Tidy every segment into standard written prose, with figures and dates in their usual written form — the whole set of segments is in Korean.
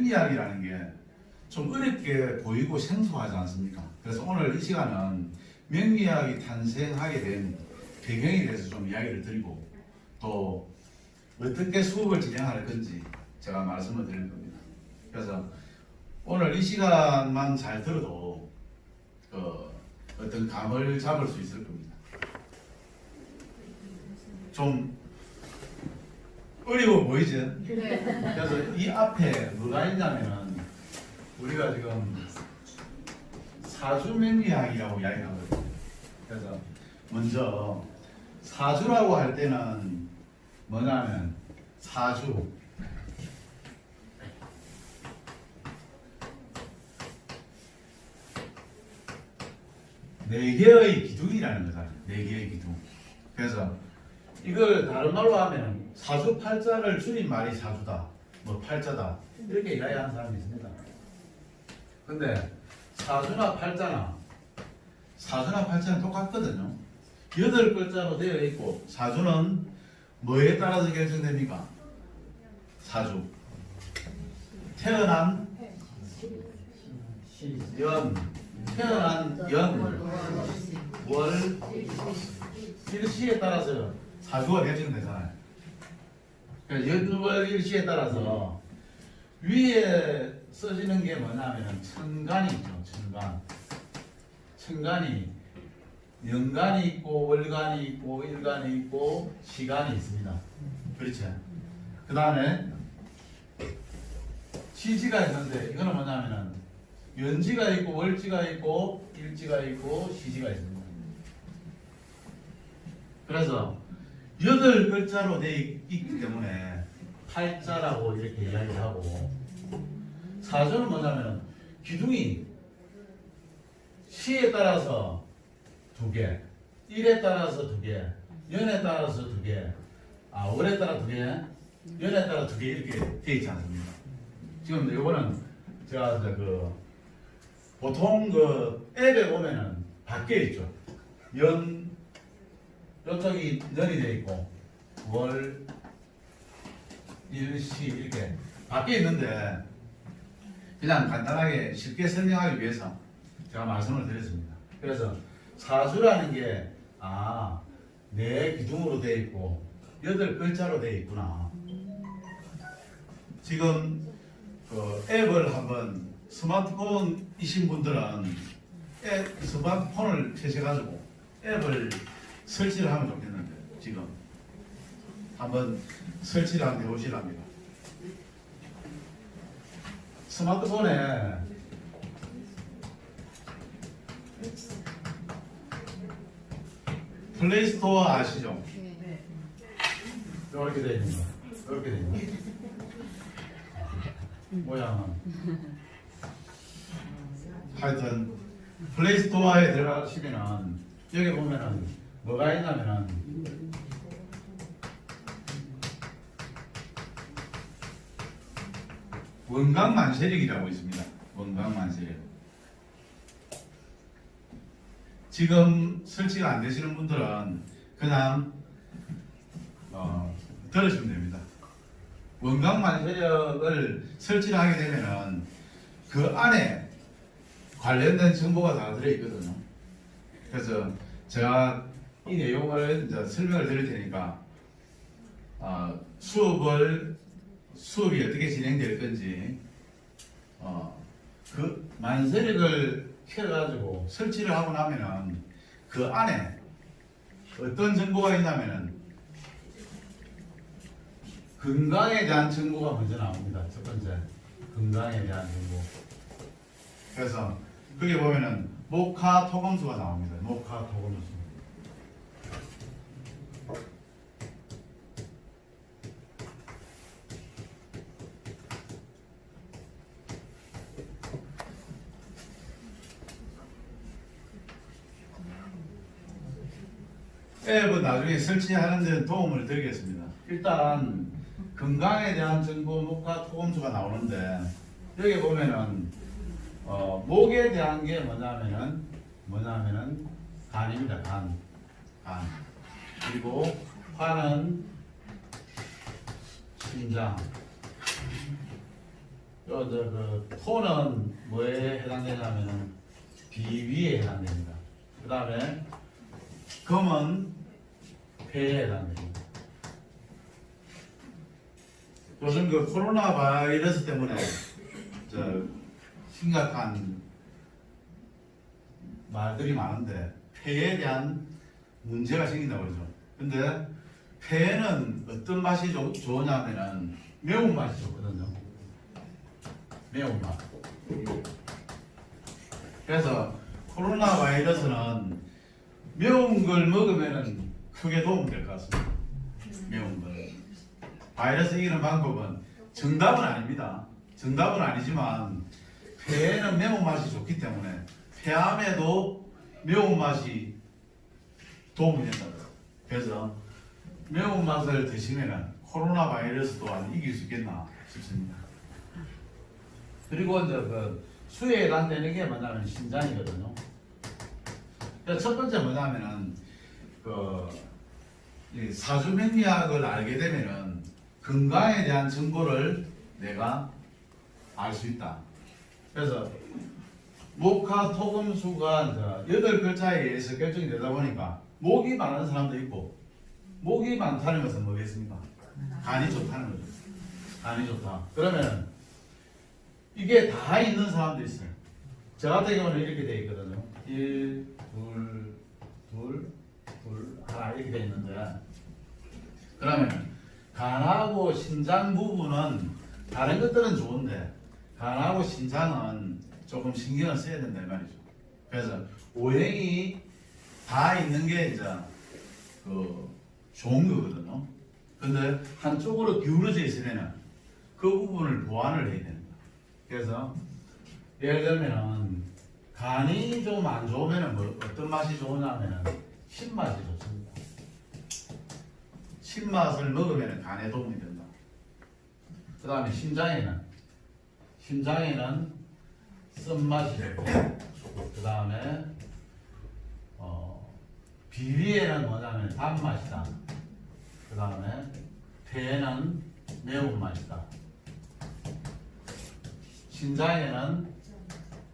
이야기라는 게 좀 어렵게 보이고 생소하지 않습니까? 그래서 오늘 이 시간은 명리학이 탄생하게 된 배경에 대해서 좀 이야기를 드리고 또 어떻게 수업을 진행할 건지 제가 말씀을 드릴 겁니다. 그래서 오늘 이 시간만 잘 들어도 어떤 감을 잡을 수 있을 겁니다. 좀 어려워 보이죠? 네. 그래서 이 앞에 뭐가 있냐면은 우리가 지금 사주명리학이라고 이야기하거든요. 그래서 먼저 사주라고 할 때는 뭐냐면 사주 네 개의 기둥이라는 거잖아요. 네 개의 기둥. 그래서 이걸 다른 말로 하면 사주팔자를 줄인 말이 사주다, 뭐 팔자다 이렇게 이야기하는 사람이 있습니다. 근데 사주나 팔자는 똑같거든요. 8글자로 되어 있고 사주는 뭐에 따라서 결정됩니까? 사주 태어난 연, 월, 일시에 따라서 사주가 결정되잖아요. 그러니까 연월 일시에 따라서 위에 써지는 게 뭐냐면 천간이 있죠. 천간이 연간이 있고 월간이 있고 일간이 있고 시간이 있습니다. 그렇죠. 그 다음에 시지가 있는데 이거는 뭐냐면은 연지가 있고 월지가 있고 일지가 있고 시지가 있습니다. 그래서 8글자로 되어 있기 때문에 팔자라고 이렇게 이야기를 하고, 사주는 뭐냐면 기둥이 시에 따라서 2개, 일에 따라서 2개, 연에 따라서 2개, 월에 따라 2개, 연에 따라 2개 이렇게 되어 있지 않습니까? 지금 이거는 제가 보통 앱에 보면은 밖에 있죠. 이쪽이 년이 되어 있고 월, 일, 시 이렇게 밖에 있는데 그냥 간단하게 쉽게 설명하기 위해서 제가 말씀을 드렸습니다. 그래서 사주라는 게 네 기둥으로 되어 있고 8글자로 되어 있구나. 지금 앱을 한번 스마트폰이신 분들은 스마트폰을 켜셔가지고 앱을 설치를 하면 좋겠는데 지금 한번 설치를 한번 해보시랍니다. 스마트폰에 플레이스토어 아시죠? 네. 이렇게 되어 있는 거, 이렇게 되어 있는 거. 모양은 하여튼 플레이스토어에 들어가시면은 여기 보면은 뭐가 있냐면은 원광만세력이라고 있습니다. 원광만세력. 지금 설치가 안 되시는 분들은 그냥 들으시면 됩니다. 원광만세력을 설치를 하게 되면은 그 안에 관련된 정보가 다 들어있거든요. 그래서 제가 이 내용을 이제 설명을 드릴 테니까 수업이 어떻게 진행될 건지 그 만세력을 켜가지고 설치를 하고 나면은 그 안에 어떤 정보가 있냐면은 건강에 대한 정보가 먼저 나옵니다. 첫 번째 건강에 대한 정보. 그래서 거기 보면은 목화토금수가 나옵니다. 목화토금수. 앱은 나중에 설치하는 데 도움을 드리겠습니다. 일단 건강에 대한 정보 목화토금수가 나오는데 여기 보면은 목에 대한 게 뭐냐면은 간입니다. 간. 그리고 화는 심장. 그 토는 뭐에 해당되냐면은 비위에 해당됩니다. 그 다음에 금은 폐에 해당됩니다. 요즘 그 코로나 바이러스 때문에 심각한 말들이 많은데 폐에 대한 문제가 생긴다고 그러죠. 근데 폐에는 어떤 맛이 좋으냐면은 매운맛이 좋거든요. 매운맛. 그래서 코로나 바이러스는 매운 걸 먹으면은 크게 도움될 것 같습니다. 매운 걸. 바이러스 이기는 방법은 정답은 아닙니다. 정답은 아니지만 폐에는 매운맛이 좋기 때문에 폐암에도 매운맛이 도움이 된다고요. 그래서 매운맛을 드시면 코로나 바이러스 또한 이길 수 있겠나 싶습니다. 그리고 이제 그 수에 해당되는 게 뭐냐면 신장이거든요. 그래서 첫 번째 뭐냐면은 이 사주맹리학을 알게 되면은 건강에 대한 정보를 내가 알 수 있다. 그래서 목화토금수가 8글자에 의해서 결정이 되다 보니까 목이 많은 사람도 있고 목이 많다는 것은 뭐겠습니까? 간이 좋다는 거죠. 간이 좋다. 그러면 이게 다 있는 사람도 있어요. 저 같은 경우는 이렇게 되어 있거든요. 1, 2, 1 이렇게 되어 있는데 그러면 간하고 신장 부분은 다른 것들은 좋은데 간하고 신장은 조금 신경을 써야 된다 이 말이죠. 그래서 오행이 다 있는 게 이제 좋은 거거든요. 근데 한쪽으로 기울어져 있으면 그 부분을 보완을 해야 됩니다. 그래서 예를 들면 간이 좀 안 좋으면 어떤 맛이 좋으냐면 신맛이 좋습니다. 신맛을 먹으면 간에 도움이 된다. 그 다음에 심장에는 쓴맛이 좋고 그 다음에 비위에는 뭐냐면 단맛이다. 그 다음에 폐에는 매운맛이다. 신장에는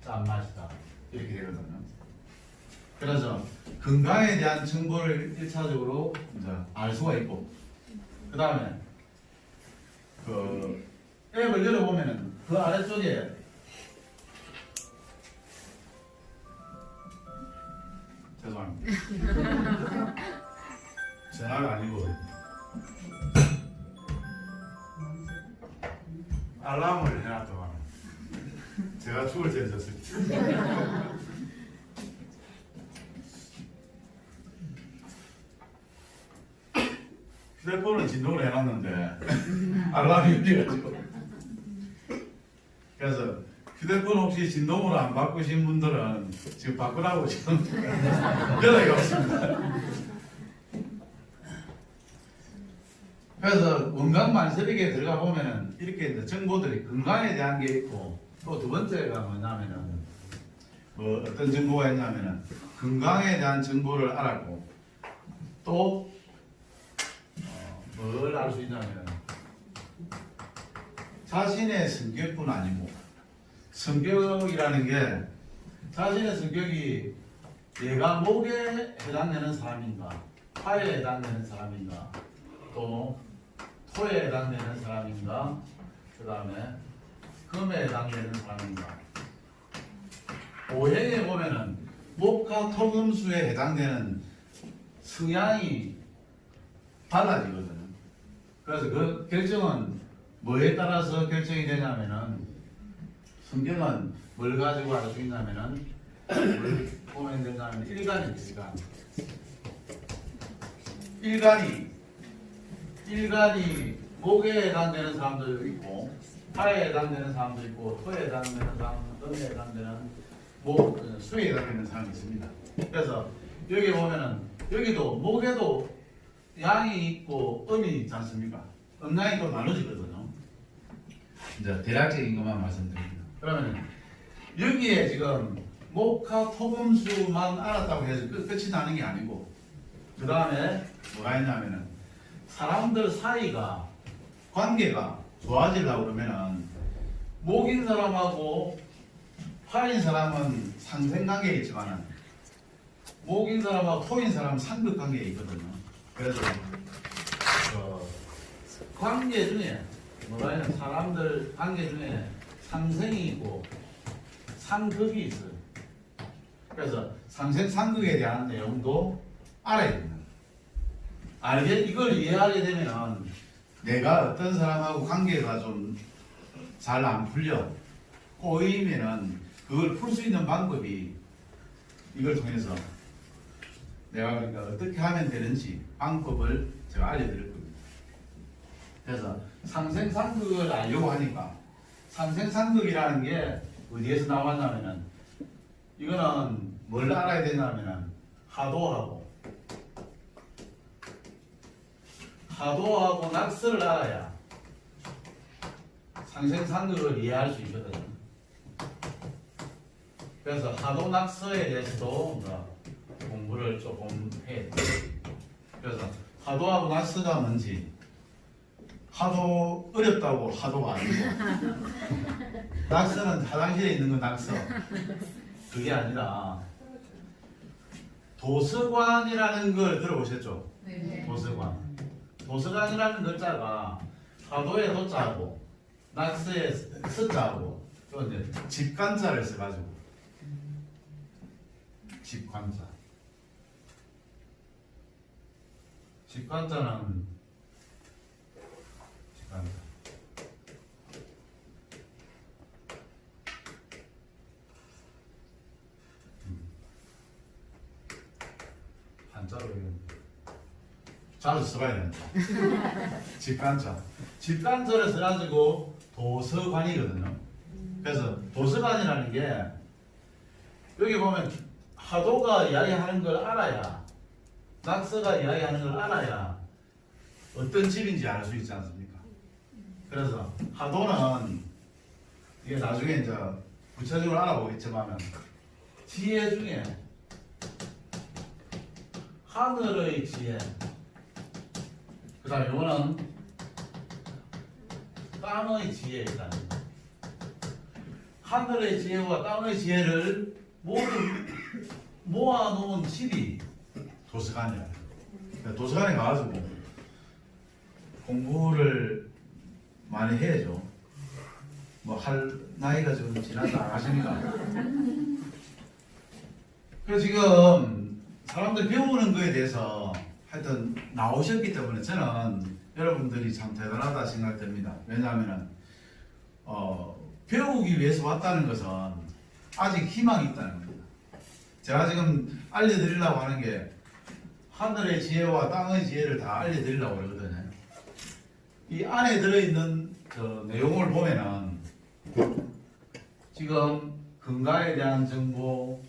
짠맛이다. 이렇게 되거든요. 그래서 건강에 대한 정보를 1차적으로 이제 알 수가 있고 그 다음에 그 앱을 열어보면은 그 아래쪽에 죄송합니다. 전화가 아니고 알람을 해놨더만 제가 죽을 때 됐습니다. 휴대폰은 진동을 해놨는데 알람이 울려가지고 그래서 휴대폰 혹시 진동으로 안 바꾸신 분들은 지금 바꾸라고 지금 연락이 없습니다. 그래서 원광만세력에 들어가 보면은 이렇게 이제 정보들이 건강에 대한 게 있고 또 두 번째가 뭐냐면은 어떤 정보가 있냐면은 건강에 대한 정보를 알았고 또 뭘 알 수 있냐면 자신의 성격뿐 아니고 성격이라는 게 자신의 성격이 내가 목에 해당되는 사람인가 화에 해당되는 사람인가 또 토에 해당되는 사람인가 그 다음에 금에 해당되는 사람인가 오행에 보면은 목화 토금수에 해당되는 성향이 달라지거든요. 그래서 그 결정은 뭐에 따라서 결정이 되냐면은 성경은 뭘 가지고 알 수 있냐면은 뭘 보면 되냐면 일간이 목에 해당되는 사람도 있고 화에 해당되는 사람도 있고 토에 해당되는 사람, 금에 해당되는 수에 해당되는 사람이 있습니다. 그래서 여기 보면은 여기도 목에도 양이 있고 음이 있지 않습니까? 음양이 또 나눠지거든요. 이제 대략적인 것만 말씀드립니다. 그러면 여기에 지금 목화 토금수만 알았다고 해서 끝이 나는 게 아니고 그 다음에 뭐가 있냐면은 사람들 사이가 관계가 좋아지려고 그러면은 목인 사람하고 화인 사람은 상생관계에 있지만 목인 사람하고 토인 사람은 상극관계에 있거든요. 그래서 관계 중에 뭐라 해야 되나, 사람들 관계 중에 상생이 있고 상극이 있어요. 그래서 상생 상극에 대한 내용도 알아야 됩니다. 이걸 이해하게 되면 내가 어떤 사람하고 관계가 좀 잘 안 풀려 꼬이면은 그걸 풀 수 있는 방법이 이걸 통해서 내가 그러니까 어떻게 하면 되는지 방법을 제가 알려드릴 겁니다. 그래서 상생상극을 알려고 하니까 상생상극이라는 게 어디에서 나왔냐면은 이거는 뭘 알아야 되냐면은 하도하고 낙서를 알아야 상생상극을 이해할 수 있거든요. 그래서 하도 낙서에 대해서도 공부를 조금 해야 돼요. 그래서 하도하고 낙서가 뭔지, 하도 어렵다고 하도가 아니고 낙서는 화장실에 있는 건 낙서, 그게 아니라 도서관이라는 걸 들어보셨죠? 네. 도서관. 도서관이라는 글자가 하도에 도자하고 낙서에 서자하고 또 이제 집관자를 써가지고 집관자. 집관자는 집관자. 한자로 자주 써봐야 된다. 집관자. 집관자를 써가지고 도서관이거든요. 그래서 도서관이라는 게 여기 보면 하도가 이야기하는 걸 알아야, 낙서가 이야기하는 걸 알아야 어떤 집인지 알 수 있지 않습니까? 그래서 하도는 이게 나중에 이제 구체적으로 알아보겠지만 지혜 중에 하늘의 지혜, 그 다음에 이거는 땅의 지혜이다. 하늘의 지혜와 땅의 지혜를 모두 모아놓은 집이 도서관이야. 도서관에 가가지고 공부를 많이 해야죠. 뭐 할 나이가 좀 지나서 안 하시니까. 그래서 지금 사람들 배우는 거에 대해서 하여튼 나오셨기 때문에 저는 여러분들이 참 대단하다 생각됩니다. 왜냐하면 배우기 위해서 왔다는 것은 아직 희망이 있다는 겁니다. 제가 지금 알려드리려고 하는 게 하늘의 지혜와 땅의 지혜를 다 알려드리려고 그러거든요. 이 안에 들어있는 내용을 보면은 지금 건강에 대한 정보,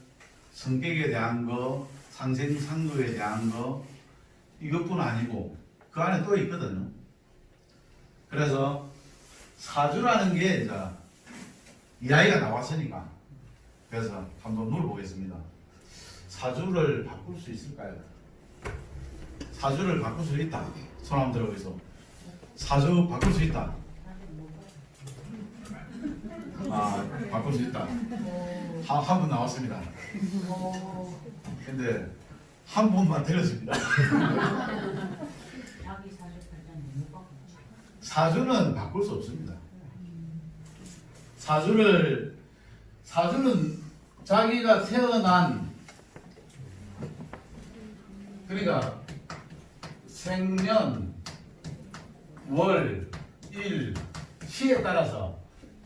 성격에 대한 거, 상생상극에 대한 거, 이것뿐 아니고 그 안에 또 있거든요. 그래서 사주라는 게 이제 이야기가 나왔으니까 그래서 한번 물어보겠습니다. 사주를 바꿀 수 있을까요? 사주를 바꿀 수 있다. 손 한번 들어보이소. 사주 바꿀 수 있다. 바꿀 수 있다. 한 분 나왔습니다. 근데 한 분만 들었습니다. 사주는 바꿀 수 없습니다. 사주는 자기가 태어난, 그러니까 생년, 월, 일, 시에 따라서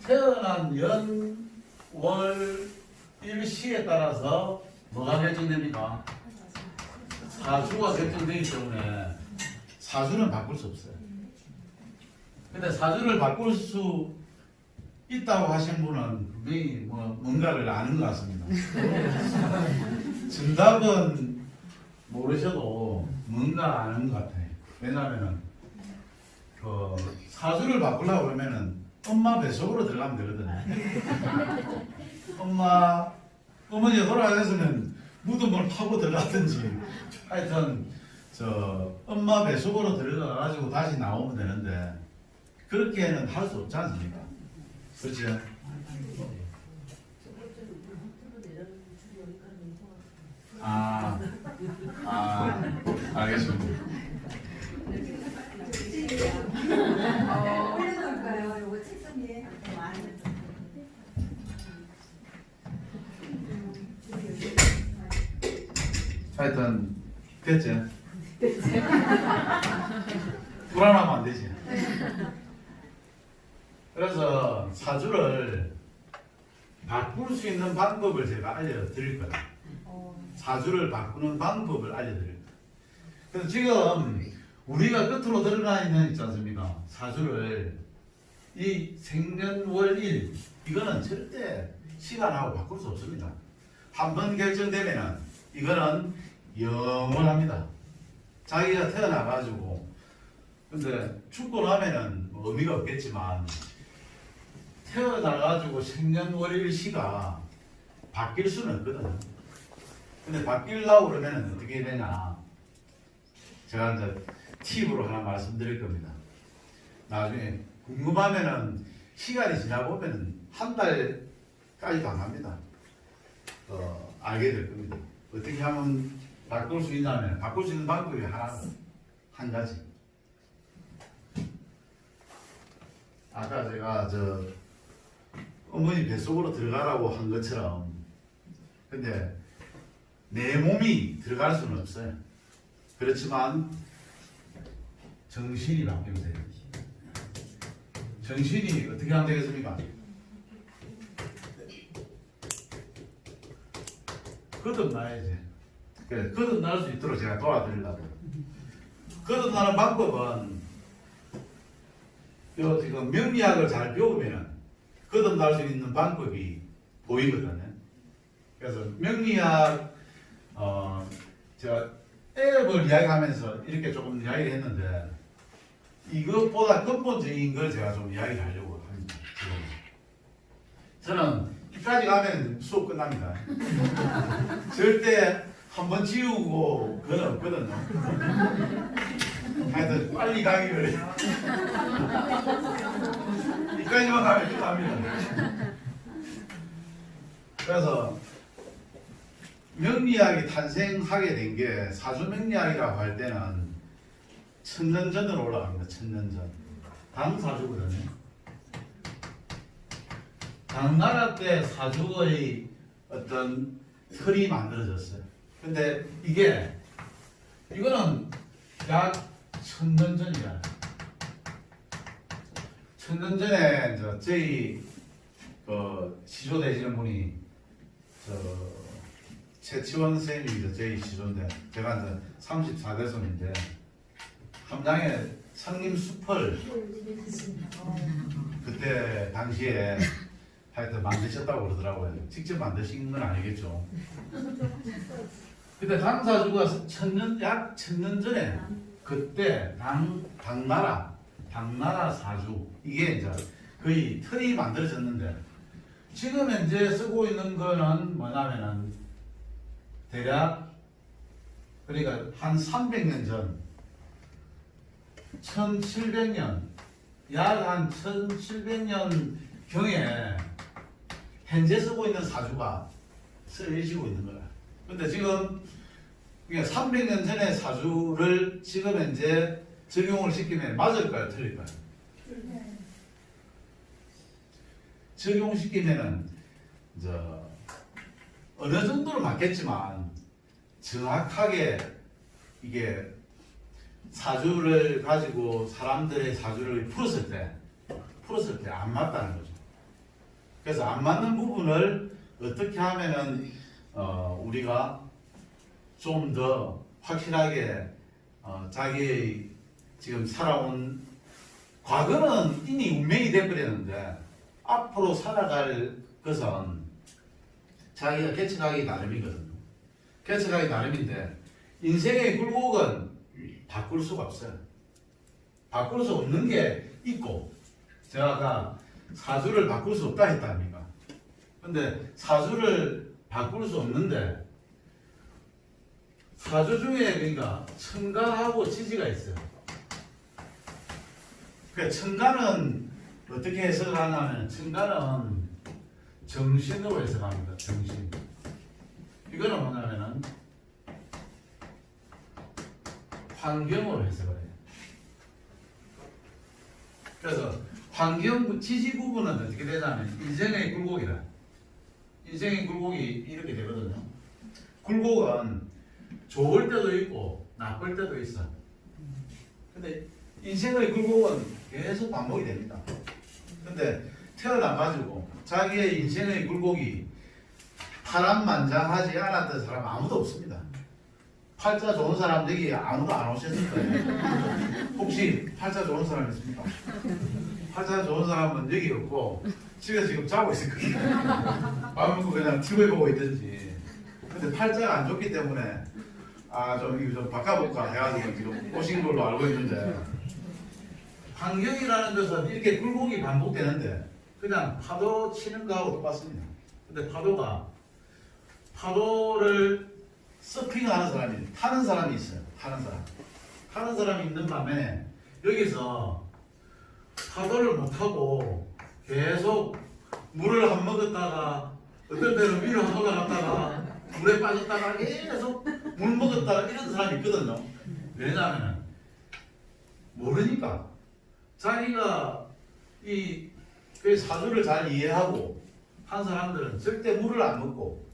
태어난 연, 월, 일, 시에 따라서 뭐가 결정됩니까? 사주가 결정되기 때문에 사주는 바꿀 수 없어요. 근데 사주를 바꿀 수 있다고 하신 분은 분명히 뭔가를 아는 것 같습니다. 정답은 모르셔도 뭔가 아는 것 같아요. 왜냐하면은 사주를 바꾸려고 그러면은 엄마 뱃속으로 들어가면 되거든요. 어머니가 돌아가셨으면 무덤을 파고 들어가든지 하여튼 엄마 뱃속으로 들어가 가지고 다시 나오면 되는데 그렇게는 할 수 없지 않습니까? 그렇지? 아, 알겠습니다. 올려놓을까요? 요거 책상 위에. 하여튼 됐지? 불안하면 안 되지. 그래서 사주를 바꿀 수 있는 방법을 제가 알려드릴 거예요. 사주를 바꾸는 방법을 알려드릴 거예요. 그래서 지금 우리가 끝으로 드러나 있는 있지 않습니까? 사주를 이 생년월일 이거는 절대 시간하고 바꿀 수 없습니다. 한 번 결정되면은 이거는 영원합니다. 자기가 태어나가지고 근데 죽고 나면은 뭐 의미가 없겠지만 태어나가지고 생년월일 시가 바뀔 수는 없거든요. 근데 바뀌려고 그러면 어떻게 되냐? 제가 이제 팁으로 하나 말씀드릴 겁니다. 나중에 궁금하면은 시간이 지나보면 한 달까지도 안 합니다. 알게 될 겁니다. 어떻게 하면 바꿀 수 있냐면 바꿀 수 있는 방법이 한 가지. 아까 제가 어머니 뱃속으로 들어가라고 한 것처럼 근데 내 몸이 들어갈 수는 없어요. 그렇지만 정신이 바뀌면 돼요. 정신이 어떻게 하면 되겠습니까? 거듭나야지. 그래, 거듭날 수 있도록 제가 도와드리려고. 거듭나는 방법은 요 지금 명리학을 잘 배우면 거듭날 수 있는 방법이 보이거든요. 그래서 명리학 제가 앱을 이야기하면서 이렇게 조금 이야기를 했는데 이것보다 근본적인 걸 제가 좀 이야기를 하려고 합니다. 저는 이까지 가면 수업 끝납니다. 절대 한번 지우고 그건 없거든요. 하여튼 빨리 가기를 이까지만 가면 끝납니다. 그래서 명리학이 탄생하게 된 게 사주명리학이라고 할 때는 천년 전으로 올라갑니다. 천년 전. 당사주거든요. 당나라 때 사주의 어떤 틀이 만들어졌어요. 근데 이거는 약 천년 전이야. 천년 전에 저희 시조 되시는 분이 최치원 선생님이 저희 시조인데 제가 이제 34대손인데 함장에 성림숲을 그때 당시에 하여튼 만드셨다고 그러더라고요. 직접 만드신 건 아니겠죠. 그때 당사주가 약 천년 전에 그때 당나라 사주 이게 이제 거의 틀이 만들어졌는데 지금 현재 쓰고 있는 거는 뭐냐면은 대략 그러니까 한 300년 전 1700년 약 한 1700년 경에 현재 쓰고 있는 사주가 쓰여지고 있는 거야. 근데 지금 300년 전의 사주를 지금 현재 적용을 시키면 맞을까요? 틀릴까요? 적용시키면은 어느 정도는 맞겠지만 정확하게 이게 사주를 가지고 사람들의 사주를 풀었을 때 안 맞다는 거죠. 그래서 안 맞는 부분을 어떻게 하면은 우리가 좀 더 확실하게 자기의 지금 살아온 과거는 이미 운명이 돼버렸는데 앞으로 살아갈 것은 자기가 개척하기 나름이거든요. 개척하기 나름인데 인생의 굴곡은 바꿀 수가 없어요. 바꿀 수 없는 게 있고 제가 아까 사주를 바꿀 수 없다 했다 아닙니까? 근데 사주를 바꿀 수 없는데 사주 중에 그러니까 천간하고 지지가 있어요. 그러니까 천간은 어떻게 해석을 하냐면 천간은 정신으로 해석합니다. 정신. 이거는 뭐냐면은 환경으로 해석을 해요. 그래서 환경 지지 부분은 어떻게 되냐면 인생의 굴곡이라. 인생의 굴곡이 이렇게 되거든요. 굴곡은 좋을 때도 있고 나쁠 때도 있어. 근데 인생의 굴곡은 계속 반복이 됩니다. 근데 태어나가지고 자기의 인생의 굴곡이 파란만장하지 않았던 사람 아무도 없습니다. 팔자 좋은 사람 여기 아무도 안 오셨을 거예요. 혹시 팔자 좋은 사람 있습니까? 팔자 좋은 사람은 여기 없고 집에서 지금 자고 있을 거예요. 밥 먹고 그냥 TV 보고 있든지. 근데 팔자가 안 좋기 때문에 좀 이거 좀 바꿔볼까 해가지고 지금 오신 걸로 알고 있는데, 환경이라는 것은 이렇게 굴곡이 반복되는데 그냥 파도 치는 거하고 똑같습니다. 근데 파도를 서핑하는 사람이, 타는 사람이 있어요. 타는 사람이 있는 반면에 여기서 파도를 못 타고 계속 물을 한 먹었다가 어떨 때는 위로 한 올라갔다가 물에 빠졌다가 계속 물 먹었다가 이런 사람이 있거든요. 왜냐하면 모르니까 자기가 그 사주를 잘 이해하고 한 사람들은 절대 물을 안 먹고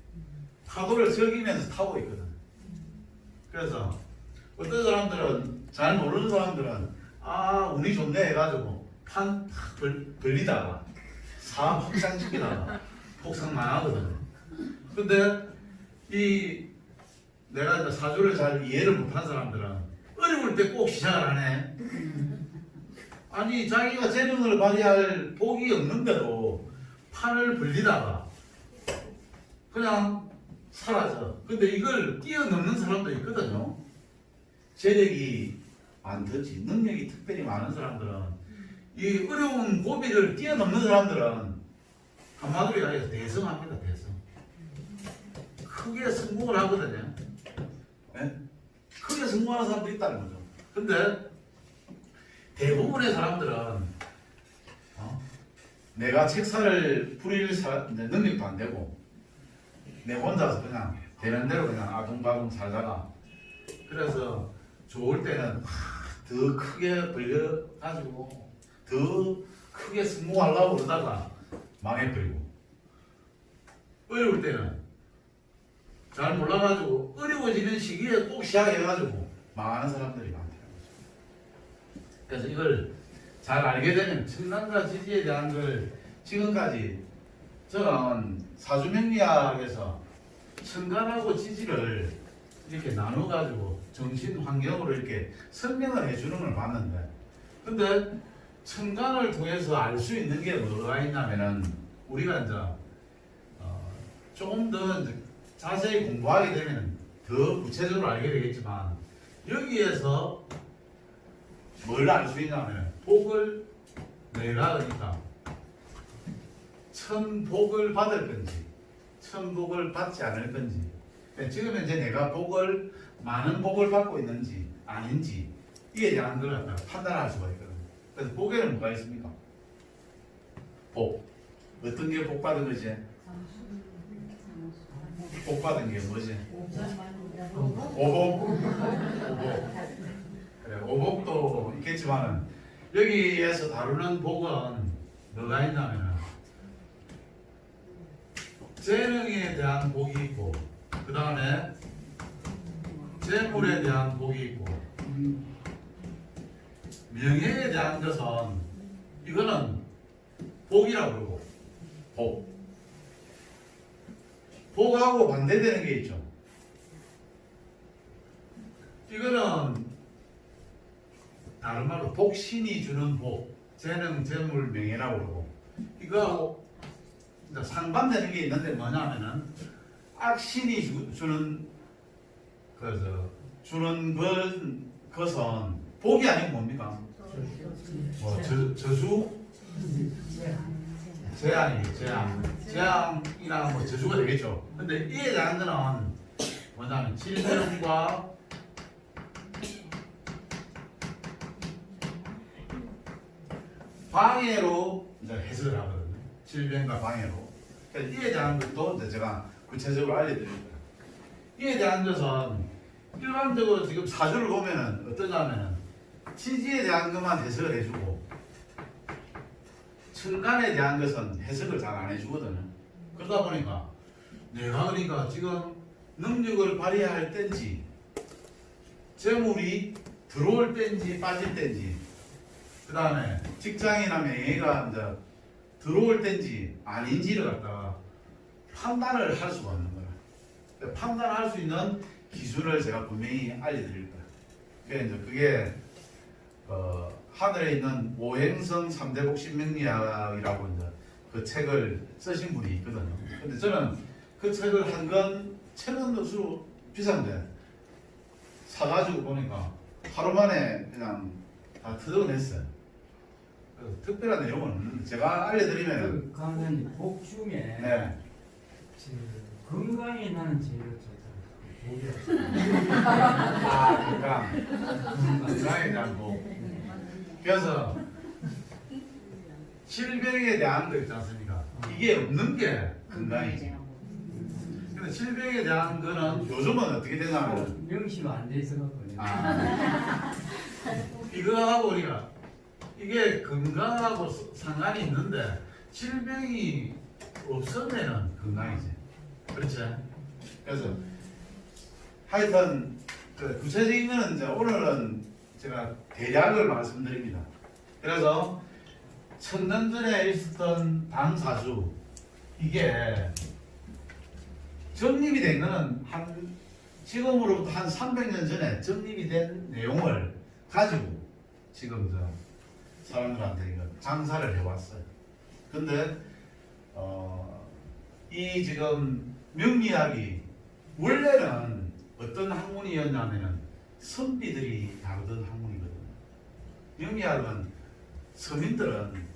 파도를 즐기면서 타고 있거든. 그래서 어떤 사람들은, 잘 모르는 사람들은 운이 좋네 해가지고 판 탁 벌리다가 사업 확장시키다가 폭삭 망하거든. 근데 내가 이제 사주를 잘 이해를 못한 사람들은 어려울 때 꼭 시작을 하네. 아니 자기가 재능을 발휘할 복이 없는데도 판을 벌리다가 그냥 사라져. 근데 이걸 뛰어넘는 사람도 있거든요. 재력이 많든지 능력이 특별히 많은 사람들은, 이 어려운 고비를 뛰어넘는 사람들은 한마디로 얘기해서 대성합니다. 대성. 크게 성공을 하거든요. 네? 크게 성공하는 사람도 있다는 거죠. 근데 대부분의 사람들은 내가 책사를 부릴 능력도 안 되고 내 혼자서 그냥 되는 대로 그냥 아둥바둥 살다가, 그래서 좋을 때는 더 크게 벌려가지고 더 크게 성공하려고 그러다가 망해버리고, 어려울 때는 잘 몰라가지고 어려워지는 시기에 꼭 시작해가지고 망하는 사람들이 많다는 거죠. 그래서 이걸 잘 알게 되면 천간과 지지에 대한 걸, 지금까지 저는 사주명리학에서 천간하고 지지를 이렇게 나눠가지고 정신 환경으로 이렇게 설명을 해주는 걸 봤는데, 근데 천간을 통해서 알 수 있는 게 뭐가 있냐면은, 우리가 이제 조금 더 자세히 공부하게 되면 더 구체적으로 알게 되겠지만, 여기에서 뭘 알 수 있냐면 복을 내가 얻으니까 천복을 받을 건지 천복을 받지 않을 건지, 지금 현재 내가 많은 복을 받고 있는지 아닌지, 이에 대한 걸 판단할 수가 있거든요. 그래서 복에는 뭐가 있습니까? 복. 어떤 게 복 받은 거지? 복 받은 게 뭐지? 오복. 그래, 오복도 있겠지만은 여기에서 다루는 복은 뭐가 있냐면은 재능에 대한 복이 있고, 그 다음에 재물에 대한 복이 있고, 명예에 대한 것은 이거는 복이라고 그러고, 복하고 반대되는 게 있죠. 이거는 다른 말로 복신이 주는 복, 재능, 재물, 명예라고 그러고, 이거하고 상반되는 게 있는데 뭐냐면은 악신이 주는 것은 복이 아니고 뭡니까? 저주? 재앙이나 저주가 되겠죠. 근데 이에 대한 거는 뭐냐면 질병과 방해로 이제 해석을 하거든요. 질병과 방해로. 그러니까 이에 대한 것도 이제 제가 구체적으로 알려드릴 거예요. 이에 대한 것은 일반적으로 지금 사주를 보면은 어떠냐면은 지지에 대한 것만 해석을 해주고 천간에 대한 것은 해석을 잘 안 해주거든요. 그러다 보니까 내가 그러니까 지금 능력을 발휘할 때인지 재물이 들어올 때인지 빠질 때인지 그 다음에 직장이나 명예가 이제 들어올 때인지 아닌지를 갖다가 판단을 할 수가 없는 거야. 그러니까 판단할 수 있는 기준을 제가 분명히 알려드릴 거야. 그러니까 이제 그게 하늘에 있는 오행성 3대 복신 명리학이라고 이제 그 책을 쓰신 분이 있거든요. 근데 저는 그 책을 한 권 1,000원 수로 비싼데 사가지고 보니까 하루 만에 그냥 다 터득냈어요. 특별한 내용은 없는데 제가 알려드리면은 그 강사님 복 중에 네. 건강에 나는 제일 좋다. 아, 건강에 대한 거. 그래서 질병에 대한 거 있지 않습니까? 이게 없는 게 건강이지. 근데 질병에 대한 거는 요즘은 어떻게 되냐면 명시가 안 돼 있어갖고요. 이거하고 우리가 이게 건강하고 상관이 있는데 질병이 없으면 건강이지. 그렇지? 그래서 하여튼 그 구체적인 거는 이제 오늘은 제가 대략을 말씀드립니다. 그래서 천년전에 있었던 당사주 이게 정립이 된 거는 지금으로부터 한 300년 전에 정립이 된 내용을 가지고 지금 사람들한테 이거 장사를 해왔어요. 근데 이 지금 명리학이 원래는 어떤 학문이었냐면은 선비들이 다루던 학문이거든요. 명리학은 서민들은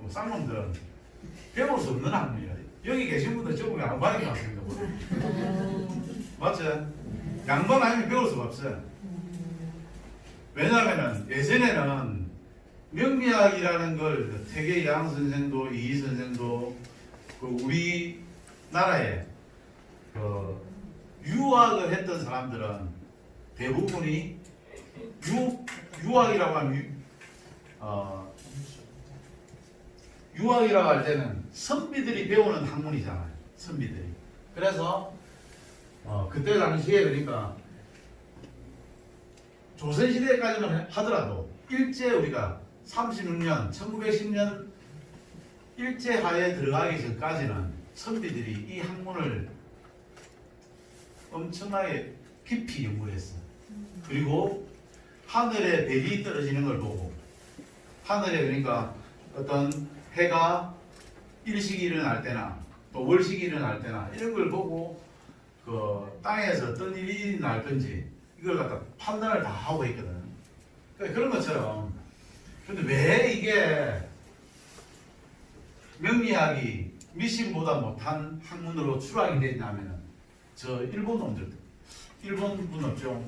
쌍놈들은 배울 수 없는 학문이에요. 여기 계신 분들 조금 양반인 것 같습니다. 맞죠? 양반 아니면 배울 수가 없어요. 왜냐하면 예전에는 명리학이라는 걸 태계양 선생도 이희 선생도 그 우리나라에 유학을 했던 사람들은 대부분이 유학이라고 하면 유학이라고 할 때는 선비들이 배우는 학문이잖아요. 선비들이. 그래서 그때 당시에 그러니까 조선시대까지는 하더라도 일제 우리가 36년 1910년 일제하에 들어가기 전까지는 선비들이 이 학문을 엄청나게 깊이 연구를 했어요. 그리고 하늘에 별이 떨어지는 걸 보고 하늘에 그러니까 어떤 해가 일식이 일어날 때나 또 월식이 일어날 때나 이런 걸 보고 그 땅에서 어떤 일이 날 건지 이걸 갖다 판단을 다 하고 있거든. 그러니까 그런 것처럼 근데 왜 이게 명리학이 미신보다 못한 학문으로 추락이 됐냐면은 저 일본 놈들 일본 분 없죠.